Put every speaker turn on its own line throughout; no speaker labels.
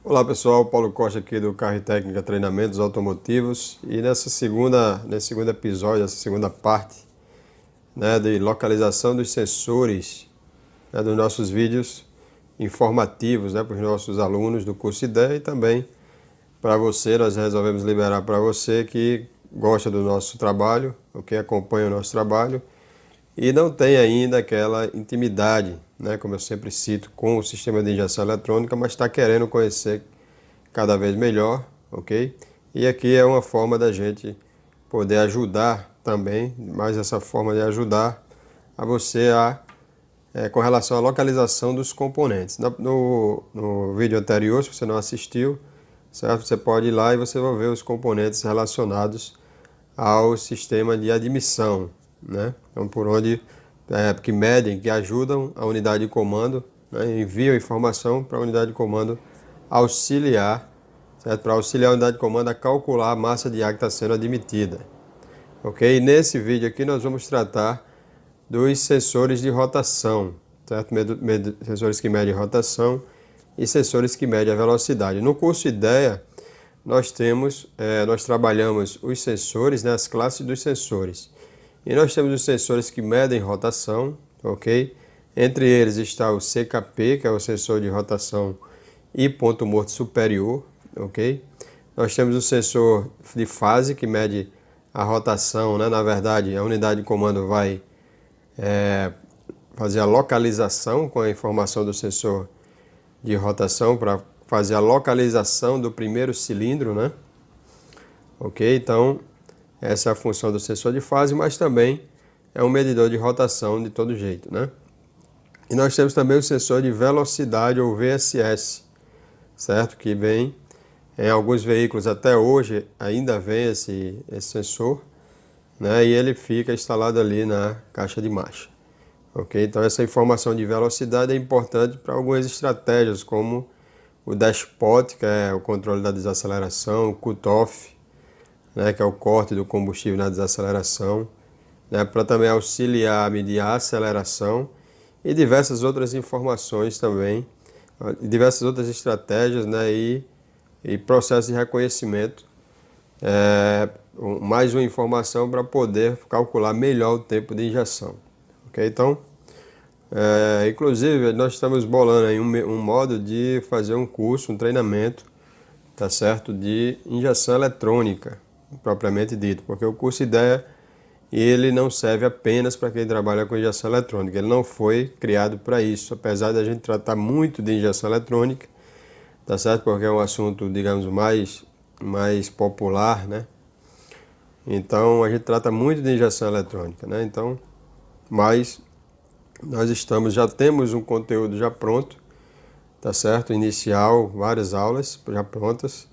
Olá pessoal, Paulo Costa aqui do Carro e Técnica Treinamentos Automotivos e nesse segundo episódio, essa segunda parte, de localização dos sensores, dos nossos vídeos informativos, para os nossos alunos do curso IDEA e também para você. Nós resolvemos liberar para você que gosta do nosso trabalho, ou que acompanha o nosso trabalho e não tem ainda aquela intimidade, como eu sempre cito, com o sistema de injeção eletrônica, mas está querendo conhecer cada vez melhor, ok? E aqui é uma forma da gente poder ajudar também, mais essa forma de ajudar a você com relação à localização dos componentes. No vídeo anterior, se você não assistiu, certo? Você pode ir lá e você vai ver os componentes relacionados ao sistema de admissão, Então, por onde que medem, que ajudam a unidade de comando, enviam informação para a unidade de comando auxiliar, certo? Para auxiliar a unidade de comando a calcular a massa de ar que está sendo admitida, ok? E nesse vídeo aqui nós vamos tratar dos sensores de rotação, certo? Sensores que medem rotação e sensores que medem a velocidade. No curso IDEA nós trabalhamos os sensores, as classes dos sensores. E nós temos os sensores que medem rotação, ok? Entre eles está o CKP, que é o sensor de rotação e ponto morto superior, ok? Nós temos o sensor de fase, que mede a rotação, Na verdade, a unidade de comando vai fazer a localização com a informação do sensor de rotação para fazer a localização do primeiro cilindro, ok? Então, essa é a função do sensor de fase, mas também é um medidor de rotação de todo jeito, E nós temos também o sensor de velocidade, ou VSS, certo? Que vem em alguns veículos, até hoje ainda vem esse sensor, E ele fica instalado ali na caixa de marcha, ok? Então essa informação de velocidade é importante para algumas estratégias, como o dashpot, que é o controle da desaceleração, o cut-off, que é o corte do combustível na desaceleração, para também auxiliar a medir a aceleração e diversas outras informações também, diversas outras estratégias, e processos de reconhecimento, mais uma informação para poder calcular melhor o tempo de injeção, ok? Então, inclusive nós estamos bolando aí um modo de fazer um curso, um treinamento, tá certo, de injeção eletrônica, propriamente dito, porque o curso IDEA ele não serve apenas para quem trabalha com injeção eletrônica, ele não foi criado para isso, apesar de a gente tratar muito de injeção eletrônica, tá certo, porque é um assunto, digamos, mais popular, Então a gente trata muito de injeção eletrônica, Então, mas nós já temos um conteúdo já pronto, tá certo, inicial, várias aulas já prontas.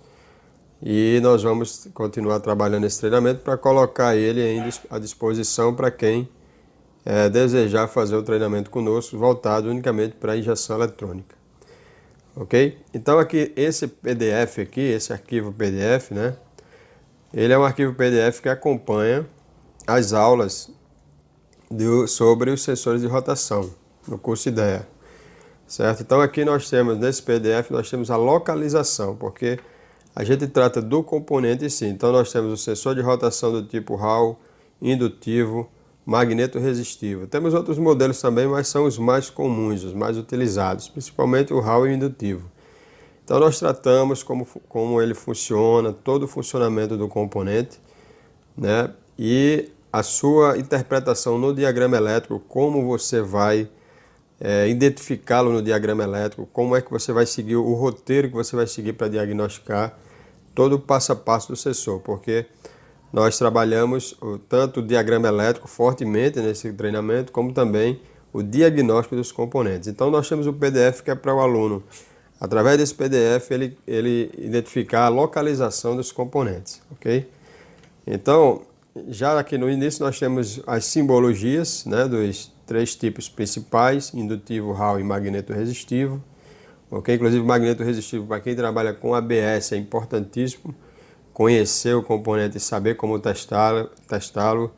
E nós vamos continuar trabalhando esse treinamento para colocar ele à disposição para quem desejar fazer o treinamento conosco, voltado unicamente para a injeção eletrônica. Ok? Então aqui, esse PDF aqui, esse arquivo PDF, ele é um arquivo PDF que acompanha as aulas sobre os sensores de rotação, no curso IDEA. Certo? Então aqui nós temos, nesse PDF, nós temos a localização, porque a gente trata do componente em si. Então nós temos o sensor de rotação do tipo Hall, indutivo, magneto resistivo. Temos outros modelos também, mas são os mais comuns, os mais utilizados, principalmente o Hall e o indutivo. Então nós tratamos como ele funciona, todo o funcionamento do componente, E a sua interpretação no diagrama elétrico, como você vai identificá-lo no diagrama elétrico, como é que você vai seguir o roteiro que você vai seguir para diagnosticar todo o passo a passo do sensor, porque nós trabalhamos tanto o diagrama elétrico fortemente nesse treinamento, como também o diagnóstico dos componentes. Então nós temos o PDF que é para o aluno, através desse PDF, ele identificar a localização dos componentes, ok? Então, já aqui no início nós temos as simbologias, dos três tipos principais, indutivo, Hall e magneto resistivo. Ok? Inclusive, magneto resistivo, para quem trabalha com ABS, é importantíssimo conhecer o componente e saber como testá-lo,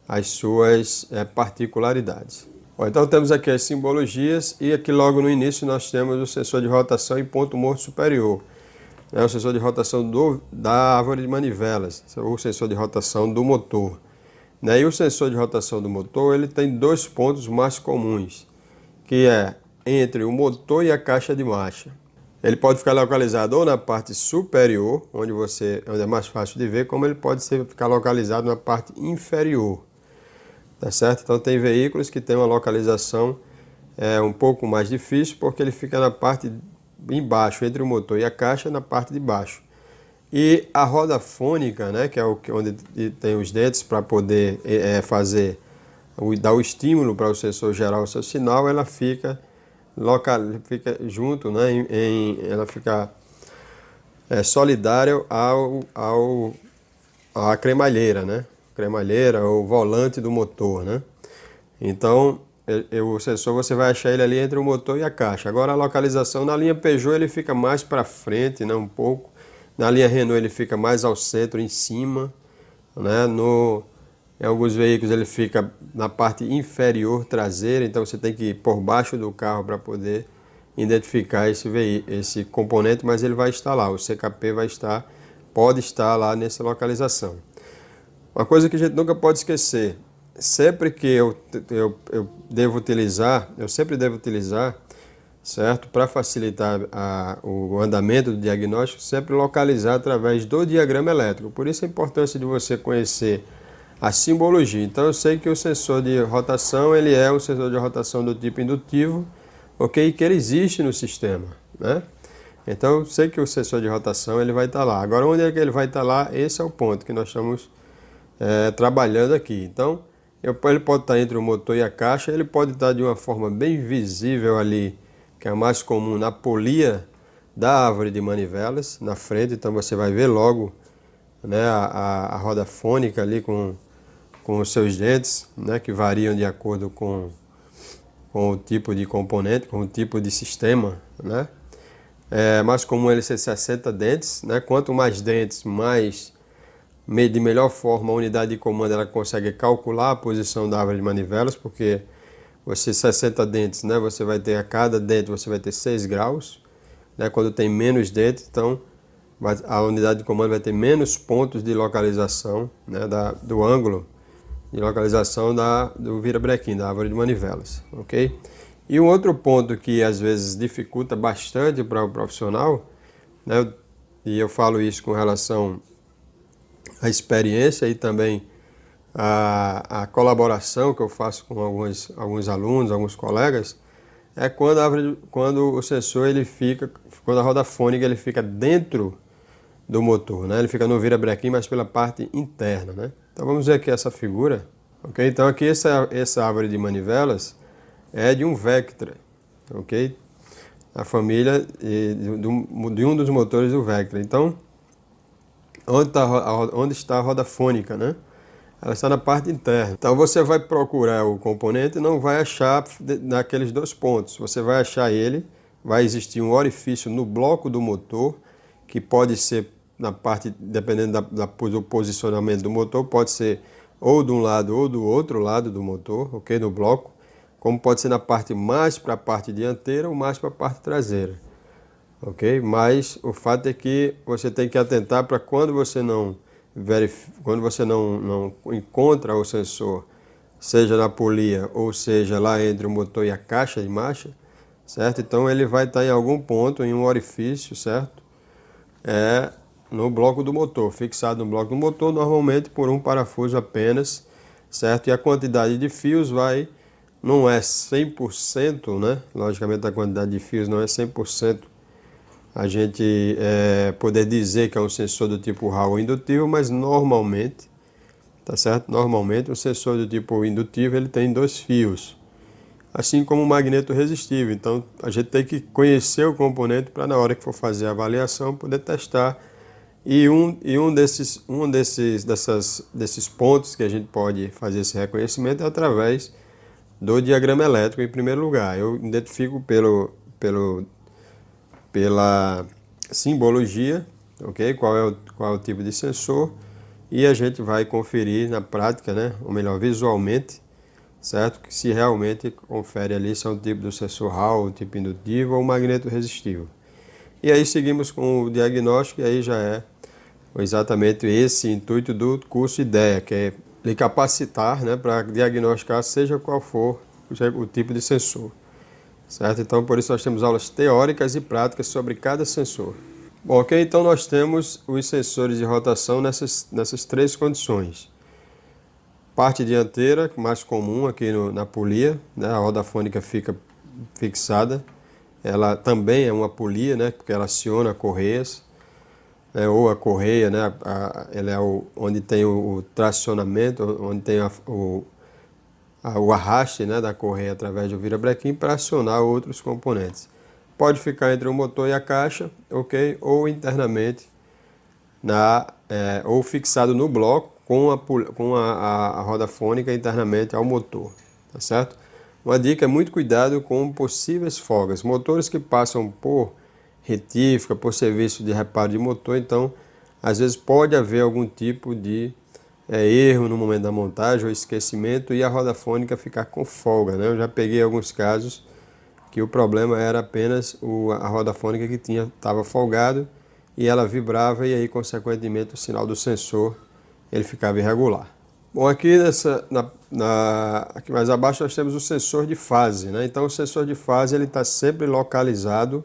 as suas particularidades. Bom, então temos aqui as simbologias e aqui logo no início nós temos o sensor de rotação em ponto morto superior. É o sensor de rotação da árvore de manivelas, o sensor de rotação do motor. E o sensor de rotação do motor ele tem dois pontos mais comuns, que é entre o motor e a caixa de marcha. Ele pode ficar localizado ou na parte superior, onde é mais fácil de ver, como ele pode ficar localizado na parte inferior. Tá certo? Então tem veículos que tem uma localização um pouco mais difícil, porque ele fica na parte embaixo, entre o motor e a caixa, na parte de baixo. E a roda fônica, né, que é onde tem os dentes para poder dar o estímulo para o sensor gerar o seu sinal, ela fica junto, né, ela fica solidária à cremalheira, né? Cremalheira ou volante do motor, né? Então, o sensor você vai achar ele ali entre o motor e a caixa. Agora a localização na linha Peugeot ele fica mais para frente, né, um pouco. Na linha Renault ele fica mais ao centro, em cima, né? Em alguns veículos ele fica na parte inferior traseira, então você tem que ir por baixo do carro para poder identificar esse componente, mas ele vai estar lá, o CKP pode estar lá nessa localização. Uma coisa que a gente nunca pode esquecer, sempre que eu sempre devo utilizar, certo? Para facilitar o andamento do diagnóstico, sempre localizar através do diagrama elétrico. Por isso a importância de você conhecer a simbologia. Então eu sei que o sensor de rotação, ele é um sensor de rotação do tipo indutivo, ok? Que ele existe no sistema, né? Então eu sei que o sensor de rotação ele vai estar lá. Agora onde é que ele vai estar lá? Esse é o ponto que nós estamos trabalhando aqui. Então ele pode estar entre o motor e a caixa, ele pode estar de uma forma bem visível ali, que é a mais comum, na polia da árvore de manivelas, na frente. Então você vai ver logo, né, a roda fônica ali com os seus dentes, né, que variam de acordo com o tipo de componente, com o tipo de sistema, né? É mais comum ele ser 60 dentes, né? Quanto mais dentes, de melhor forma a unidade de comando ela consegue calcular a posição da árvore de manivelas, porque 60 dentes, né? Você vai ter, a cada dente você vai ter 6 graus, né? Quando tem menos dentes, então a unidade de comando vai ter menos pontos de localização, né, do ângulo de localização do virabrequim, da árvore de manivelas, ok? E um outro ponto que às vezes dificulta bastante para o profissional, né, e eu falo isso com relação à experiência e também à colaboração que eu faço com alguns alunos, alguns colegas, é quando o sensor quando a roda fônica ele fica dentro do motor, né? Ele fica no virabrequim, mas pela parte interna, né? Então vamos ver aqui essa figura, ok? Então aqui essa árvore de manivelas é de um Vectra, ok? A família de um dos motores do Vectra. Então, onde está a roda fônica, né? Ela está na parte interna. Então você vai procurar o componente e não vai achar naqueles dois pontos. Você vai achar vai existir um orifício no bloco do motor, que pode ser na parte, dependendo do posicionamento do motor, pode ser ou de um lado ou do outro lado do motor, ok? No bloco, como pode ser na parte mais para a parte dianteira ou mais para a parte traseira, ok? Mas o fato é que você tem que atentar para quando você não encontra o sensor, seja na polia ou seja lá entre o motor e a caixa de marcha, certo? Então ele vai estar em algum ponto, em um orifício, certo? No bloco do motor, fixado no bloco do motor, normalmente por um parafuso apenas, certo? E a quantidade de fios não é 100%, né? Logicamente a quantidade de fios não é 100%. A gente poder dizer que é um sensor do tipo Hall indutivo, mas normalmente, tá certo? Normalmente o sensor do tipo indutivo ele tem 2 fios, assim como o magneto resistível. Então a gente tem que conhecer o componente para na hora que for fazer a avaliação poder testar. E um desses pontos que a gente pode fazer esse reconhecimento é através do diagrama elétrico, em primeiro lugar. Eu identifico pela simbologia, ok? Qual é o tipo de sensor, e a gente vai conferir na prática, né? Ou melhor, visualmente, certo? Que se realmente confere ali se é um tipo do sensor Hall, um tipo indutivo ou magneto resistivo. E aí seguimos com o diagnóstico, e aí já é exatamente esse intuito do curso IDEA, que é lhe capacitar, né, para diagnosticar seja qual for o tipo de sensor, certo? Então, por isso nós temos aulas teóricas e práticas sobre cada sensor. Bom, ok, então nós temos os sensores de rotação nessas três condições. Parte dianteira, mais comum aqui na polia, né, a roda fônica fica fixada. Ela também é uma polia, né, porque ela aciona correias, né, ou a correia, né, ela é onde tem o tracionamento, onde tem o arraste, né, da correia através do virabrequim para acionar outros componentes. Pode ficar entre o motor e a caixa, ok? Ou internamente, ou fixado no bloco com a roda fônica internamente ao motor, tá certo? Uma dica é muito cuidado com possíveis folgas. Motores que passam por retífica, por serviço de reparo de motor, então às vezes pode haver algum tipo de erro no momento da montagem ou esquecimento e a roda fônica ficar com folga, né? Eu já peguei alguns casos que o problema era apenas a roda fônica que estava folgado e ela vibrava e aí consequentemente o sinal do sensor ele ficava irregular. Bom, aqui aqui mais abaixo nós temos o sensor de fase, né? Então o sensor de fase ele está sempre localizado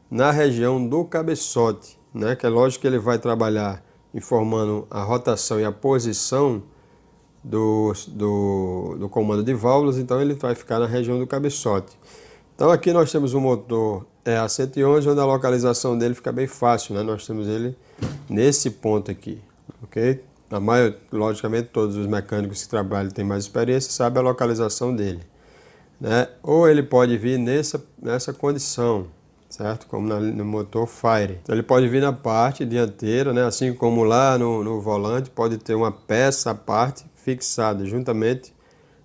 na região do cabeçote, né? Que é lógico que ele vai trabalhar informando a rotação e a posição do comando de válvulas, então ele vai ficar na região do cabeçote. Então aqui nós temos um motor A111, onde a localização dele fica bem fácil, né? Nós temos ele nesse ponto aqui, ok? Logicamente todos os mecânicos que trabalham têm mais experiência, sabem a localização dele, né? Ou ele pode vir nessa condição, certo? Como no motor Fire. Então ele pode vir na parte dianteira, né? Assim como lá no volante pode ter uma peça à parte fixada juntamente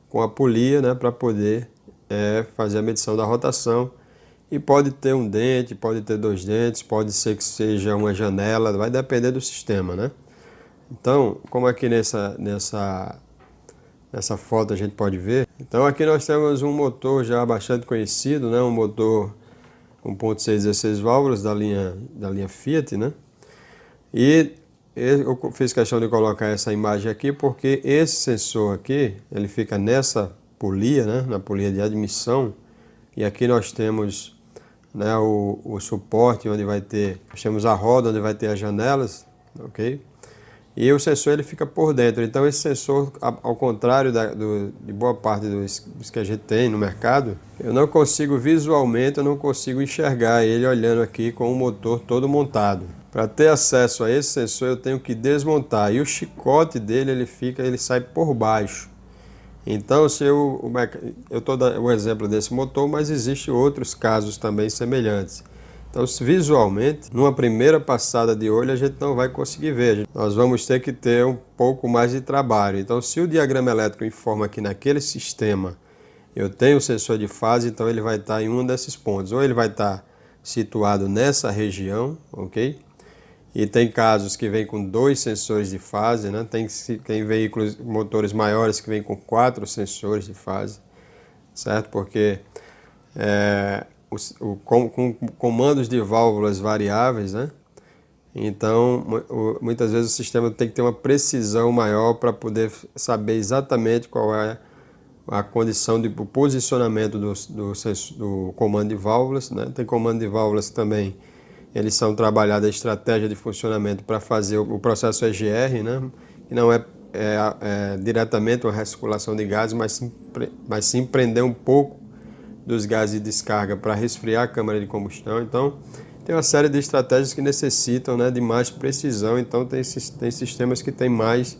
com a polia, né? Para poder fazer a medição da rotação. E pode ter um dente, pode ter dois dentes, pode ser que seja uma janela, vai depender do sistema, né? Então, como aqui nessa foto a gente pode ver, então aqui nós temos um motor já bastante conhecido, né? Um motor 1.6 16 válvulas da linha Fiat, né? E eu fiz questão de colocar essa imagem aqui porque esse sensor aqui, ele fica nessa polia, né? Na polia de admissão, e aqui nós temos, né, o suporte onde nós temos a roda onde vai ter as janelas, ok? E o sensor ele fica por dentro. Então esse sensor, ao contrário de boa parte dos que a gente tem no mercado, eu não consigo visualmente, eu não consigo enxergar ele olhando aqui com o motor todo montado. Para ter acesso a esse sensor eu tenho que desmontar e o chicote dele ele sai por baixo. Então se eu estou dando o exemplo desse motor, mas existem outros casos também semelhantes. Então, visualmente, numa primeira passada de olho, a gente não vai conseguir ver. Nós vamos ter que ter um pouco mais de trabalho. Então, se o diagrama elétrico informa que naquele sistema eu tenho o sensor de fase, então ele vai estar em um desses pontos. Ou ele vai estar situado nessa região, ok? E tem casos que vem com 2 sensores de fase, né? Tem veículos, motores maiores que vêm com 4 sensores de fase, certo? Porque com comandos de válvulas variáveis, né? Então, muitas vezes o sistema tem que ter uma precisão maior para poder saber exatamente qual é a condição o posicionamento do comando de válvulas, né? Tem comando de válvulas também, eles são trabalhados a estratégia de funcionamento para fazer o processo EGR, né? Que não é diretamente uma recirculação de gases, mas sim prender um pouco dos gases de descarga para resfriar a câmara de combustão. Então, tem uma série de estratégias que necessitam, né, de mais precisão. Então, tem sistemas que têm mais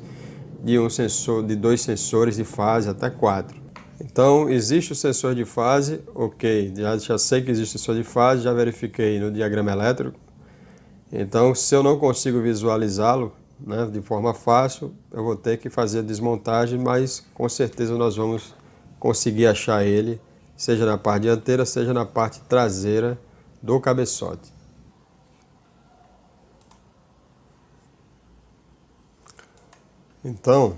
de um sensor, de 2 sensores de fase, até 4. Então, existe o sensor de fase, ok, já sei que existe o sensor de fase, já verifiquei no diagrama elétrico. Então, se eu não consigo visualizá-lo, né, de forma fácil, eu vou ter que fazer a desmontagem, mas com certeza nós vamos conseguir achar ele, seja na parte dianteira, seja na parte traseira do cabeçote. Então,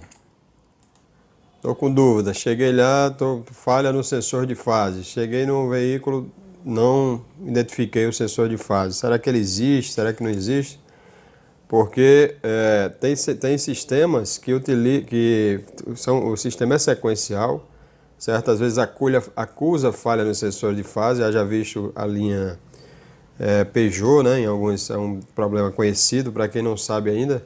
Estou com dúvida, cheguei lá, falha no sensor de fase. Cheguei no veículo, não identifiquei o sensor de fase. Será que ele existe? Será que não existe? Porque tem sistemas que são, o sistema é sequencial, certo? Às vezes acusa falha no sensor de fase, já visto a linha Peugeot, né? Em alguns é um problema conhecido para quem não sabe ainda.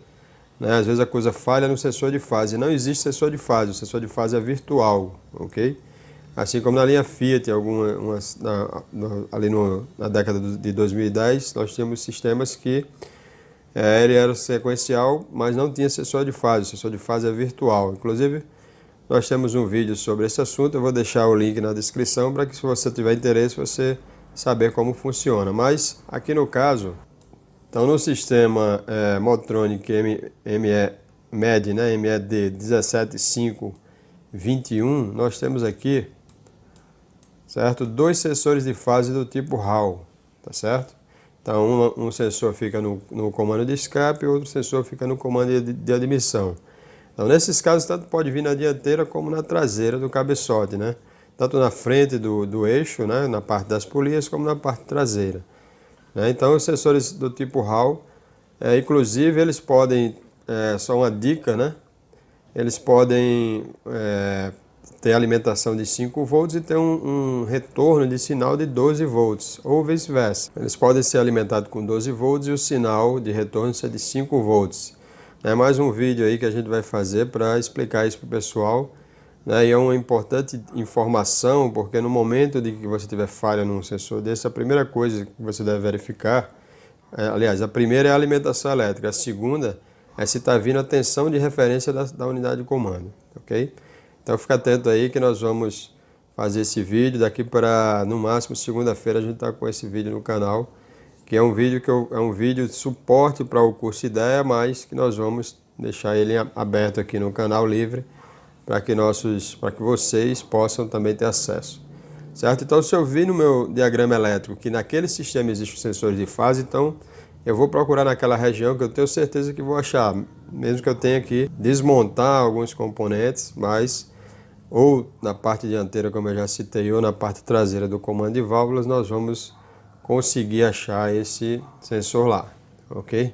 Né? Às vezes acusa falha no sensor de fase. Não existe sensor de fase, o sensor de fase é virtual, ok? Assim como na linha Fiat, ali na década de 2010, nós tínhamos sistemas que ele era sequencial, mas não tinha sensor de fase. O sensor de fase é virtual. Inclusive, nós temos um vídeo sobre esse assunto. Eu vou deixar o link na descrição para que, se você tiver interesse, você saber como funciona. Mas aqui no caso, então no sistema Motronic MED, né, MED 17521, nós temos aqui, certo, dois sensores de fase do tipo Hall, tá certo? Então um sensor fica no comando de escape e outro sensor fica no comando de admissão. Então nesses casos tanto pode vir na dianteira como na traseira do cabeçote, né? Tanto na frente do eixo, né, na parte das polias, como na parte traseira. Então os sensores do tipo Hall, inclusive eles podem, só uma dica, né? Eles podem ter alimentação de 5 volts e ter um retorno de sinal de 12 volts, ou vice-versa. Eles podem ser alimentados com 12 volts e o sinal de retorno ser de 5 volts. É mais um vídeo aí que a gente vai fazer para explicar isso para o pessoal. E é uma importante informação, porque no momento de que você tiver falha num sensor desse, a primeira coisa que você deve verificar, aliás, a primeira é a alimentação elétrica, a segunda é se está vindo a tensão de referência da unidade de comando, ok? Então fica atento aí que nós vamos fazer esse vídeo, daqui para, no máximo, segunda-feira a gente está com esse vídeo no canal, que é um vídeo de suporte para o curso Ideia, mas que nós vamos deixar ele aberto aqui no canal livre, para que vocês possam também ter acesso, certo? Então, se eu vi no meu diagrama elétrico que naquele sistema existem sensores de fase, então eu vou procurar naquela região que eu tenho certeza que vou achar, mesmo que eu tenha que desmontar alguns componentes, mas ou na parte dianteira, como eu já citei, ou na parte traseira do comando de válvulas, nós vamos conseguir achar esse sensor lá, ok?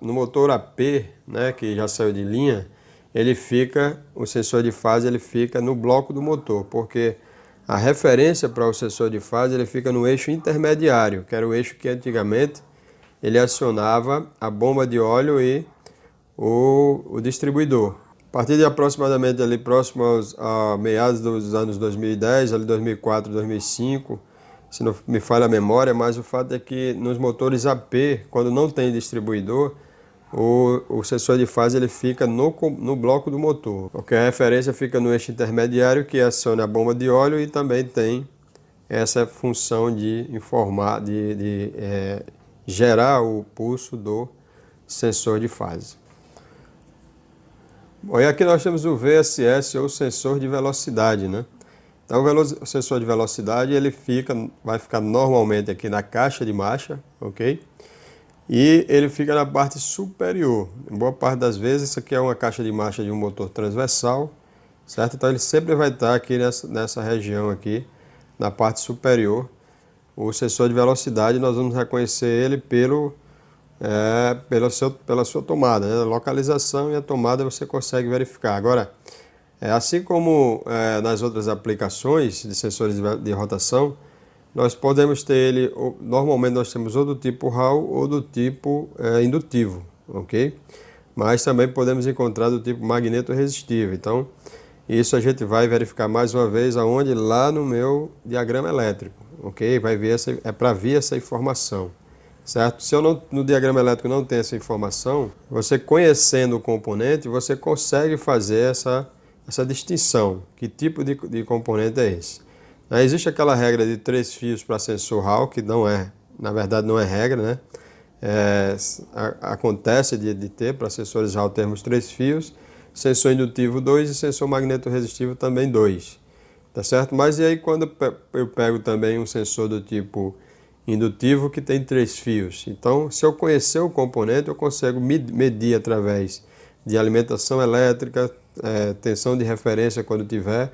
No motor AP, né, que já saiu de linha, o sensor de fase ele fica no bloco do motor, porque a referência para o sensor de fase ele fica no eixo intermediário, que era o eixo que antigamente ele acionava a bomba de óleo e o distribuidor. A partir de aproximadamente ali próximo a meados dos anos 2010, ali 2004, 2005, se não me falha a memória, mas o fato é que nos motores AP, quando não tem distribuidor, o sensor de fase ele fica no bloco do motor, porque a referência fica no eixo intermediário que aciona a bomba de óleo e também tem essa função de informar, de gerar o pulso do sensor de fase. Bom, e aqui nós temos o VSS, ou sensor de velocidade, né? Então o sensor de velocidade vai ficar normalmente aqui na caixa de marcha, ok? E ele fica na parte superior. Em boa parte das vezes, isso aqui é uma caixa de marcha de um motor transversal, certo? Então ele sempre vai estar aqui nessa região aqui, na parte superior. O sensor de velocidade, nós vamos reconhecer ele pela sua tomada, né? A localização e a tomada você consegue verificar. Agora, assim como nas outras aplicações de sensores de rotação, nós podemos ter ele, normalmente nós temos ou do tipo Hall ou do tipo indutivo, ok? Mas também podemos encontrar do tipo magneto resistivo. Então, isso a gente vai verificar mais uma vez aonde? Lá no meu diagrama elétrico, ok? Vai ver para ver essa informação, certo? Se no diagrama elétrico não tem essa informação, você conhecendo o componente, você consegue fazer essa distinção. Que tipo de componente é esse? Existe aquela regra de 3 fios para sensor Hall, que na verdade não é regra, né? Acontece de ter para sensores Hall termos 3 fios, sensor indutivo 2 e sensor magneto resistivo também 2, tá certo? Mas e aí quando eu pego também um sensor do tipo indutivo que tem 3 fios? Então, se eu conhecer o componente, eu consigo medir através de alimentação elétrica, tensão de referência quando tiver,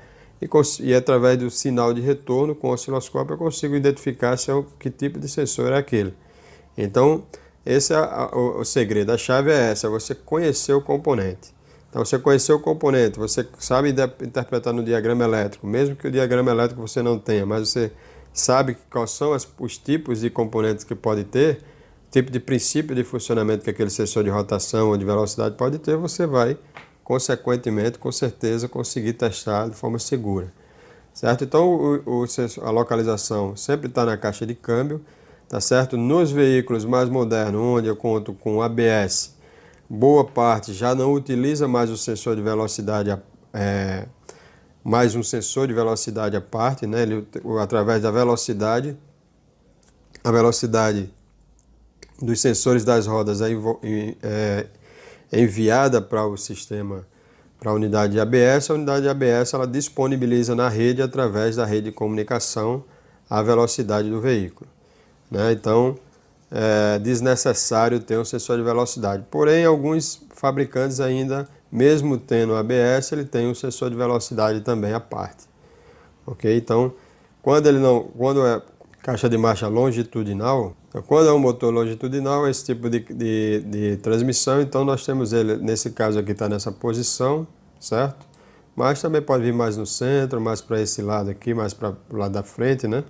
e através do sinal de retorno com o osciloscópio eu consigo identificar que tipo de sensor é aquele. Então, esse é o segredo, a chave é essa, você conhecer o componente. Então, você conhecer o componente, você sabe interpretar no diagrama elétrico, mesmo que o diagrama elétrico você não tenha, mas você sabe quais são os tipos de componentes que pode ter, tipo de princípio de funcionamento que aquele sensor de rotação ou de velocidade pode ter, você vai, consequentemente, com certeza, conseguir testar de forma segura. Certo? Então, a localização sempre está na caixa de câmbio, tá certo? Nos veículos mais modernos, onde eu conto com ABS, boa parte já não utiliza mais o sensor de velocidade, mais um sensor de velocidade à parte, né? Ele, através da velocidade, a velocidade dos sensores das rodas é enviada para o sistema, para a unidade de ABS. A unidade de ABS ela disponibiliza na rede, através da rede de comunicação, a velocidade do veículo, né? Então, é desnecessário ter um sensor de velocidade. Porém, alguns fabricantes ainda, mesmo tendo ABS, ele tem um sensor de velocidade também à parte. Ok? Então, quando é caixa de marcha longitudinal, então, quando é um motor longitudinal, esse tipo de transmissão, então nós temos ele, nesse caso aqui está nessa posição, certo? Mas também pode vir mais no centro, mais para esse lado aqui, mais para o lado da frente, né?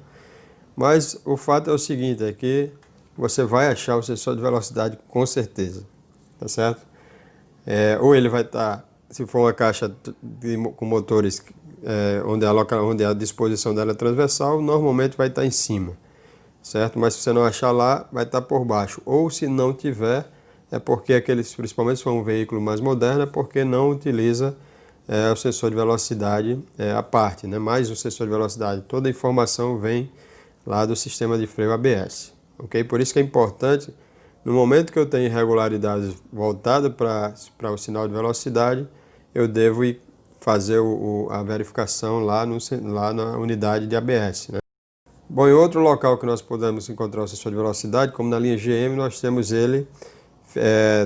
Mas o fato é o seguinte, é que você vai achar o sensor de velocidade com certeza, tá certo? Ou ele vai estar, se for uma caixa com motores onde a disposição dela é transversal, normalmente vai estar em cima, certo? Mas se você não achar lá, vai estar por baixo. Ou se não tiver, é porque principalmente se for um veículo mais moderno, é porque não utiliza o sensor de velocidade à parte, né? Mais o sensor de velocidade, toda a informação vem lá do sistema de freio ABS. Ok? Por isso que é importante, no momento que eu tenho irregularidades voltadas para o sinal de velocidade, eu devo ir fazer a verificação lá na unidade de ABS, né? Bom, em outro local que nós podemos encontrar o sensor de velocidade, como na linha GM, nós temos ele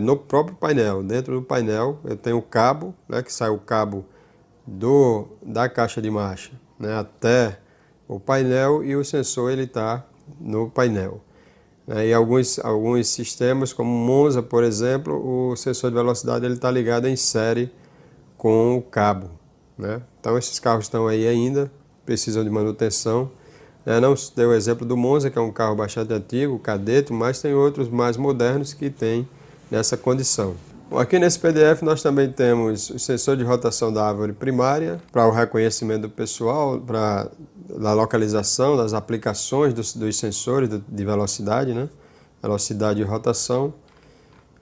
no próprio painel. Dentro do painel eu tenho o cabo, né, que sai o cabo da caixa de marcha, né, até o painel, e o sensor ele está no painel. E alguns sistemas, como o Monza, por exemplo, o sensor de velocidade está ligado em série com o cabo, né? Então esses carros estão aí ainda, precisam de manutenção. Não dei o exemplo do Monza, que é um carro bastante antigo, Cadeto, mas tem outros mais modernos que têm nessa condição. Aqui nesse PDF nós também temos o sensor de rotação da árvore primária, para o reconhecimento do pessoal, para a localização das aplicações dos sensores de velocidade, né? Velocidade e rotação.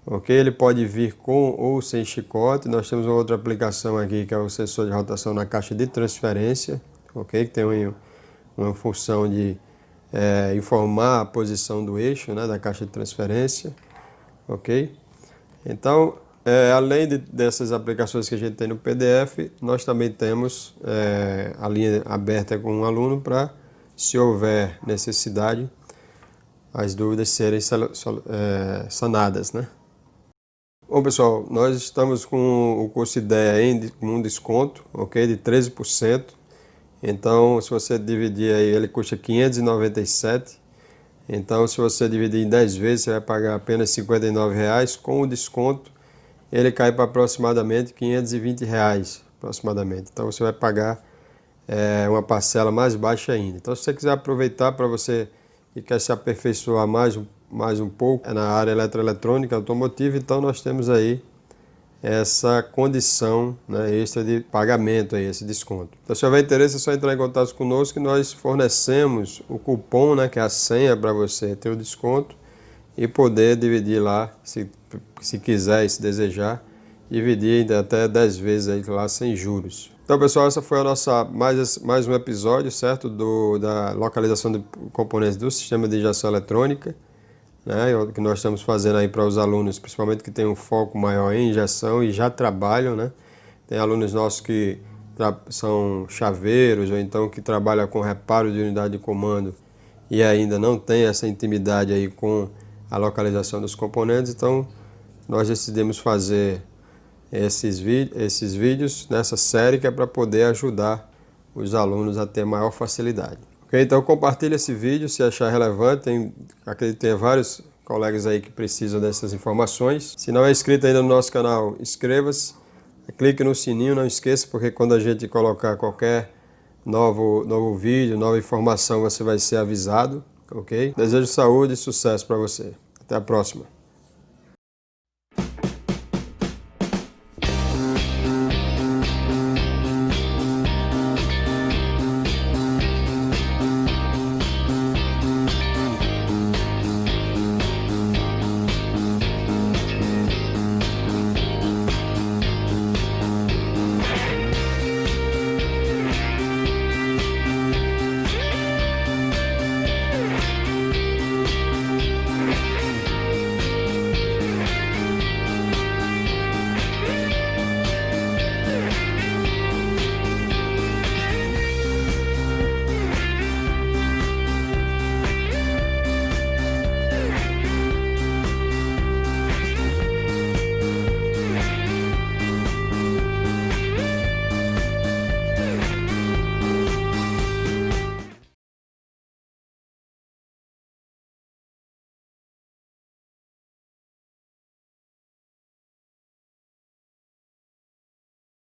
Ok? Ele pode vir com ou sem chicote. Nós temos uma outra aplicação aqui, que é o sensor de rotação na caixa de transferência, ok? Que tem uma função de informar a posição do eixo, né, da caixa de transferência, ok? Então, além dessas aplicações que a gente tem no PDF, nós também temos a linha aberta com um aluno para, se houver necessidade, as dúvidas serem sanadas, né? Bom, pessoal, nós estamos com o curso IDEA com um desconto, ok, de 13%. Então, se você dividir aí, ele custa R$ 597. Então, se você dividir em 10 vezes, você vai pagar apenas R$ 59,00. Com o desconto, ele cai para aproximadamente R$ 520, aproximadamente. Então, você vai pagar uma parcela mais baixa ainda. Então, se você quiser aproveitar para você que quer se aperfeiçoar mais um pouco na área eletroeletrônica automotiva, então nós temos aí essa condição, né, extra de pagamento, aí, esse desconto. Então, se houver interesse, é só entrar em contato conosco que nós fornecemos o cupom, né, que é a senha para você ter o desconto e poder dividir lá, se quiser e se desejar, dividir até 10 vezes aí lá sem juros. Então, pessoal, essa foi a nossa mais um episódio, certo, da localização de componentes do sistema de injeção eletrônica, né, que nós estamos fazendo aí para os alunos, principalmente que têm um foco maior em injeção e já trabalham, né? Tem alunos nossos que são chaveiros ou então que trabalham com reparo de unidade de comando e ainda não tem essa intimidade aí com a localização dos componentes. Então, nós decidimos fazer esses vídeos nessa série, que é para poder ajudar os alunos a ter maior facilidade. Ok? Então compartilhe esse vídeo se achar relevante. Acredito que tem vários colegas aí que precisam dessas informações. Se não é inscrito ainda no nosso canal, inscreva-se, clique no sininho, não esqueça, porque quando a gente colocar qualquer novo vídeo, nova informação, você vai ser avisado, ok? Desejo saúde e sucesso para você. Até a próxima.